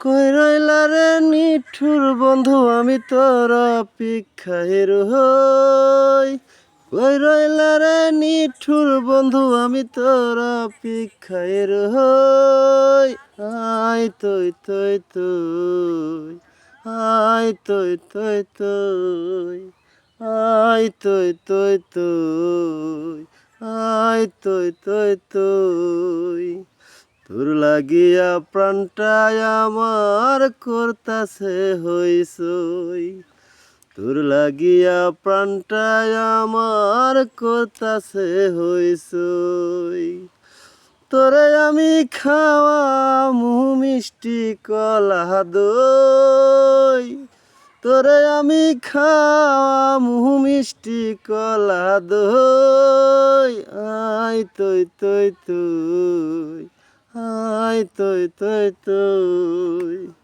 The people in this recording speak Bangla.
কই রইলা রে নিঠুর বন্ধু আমি তোর অপেক্ষায় রই। কই রইলা রে নিঠুর বন্ধু আমি তোর অপেক্ষায় রই। আয় তুই তুই তুই, আয় তুই তুই তুই, আয় তুই তুই তুই, আয় তুই তুই তুই। তোর লাগিয়া প্রাণটায় আমার করতাছে হইসই। তোর লাগিয়া প্রাণটায় আমার করতাছে হইসই। তোরে আমি খাওয়া মুহ মিষ্টি কলা দই। তোরে আমি খাওয়া মুহ মিষ্টি কলা দই। আয় তুই তুই তুই, আয় তুই তুই তুই।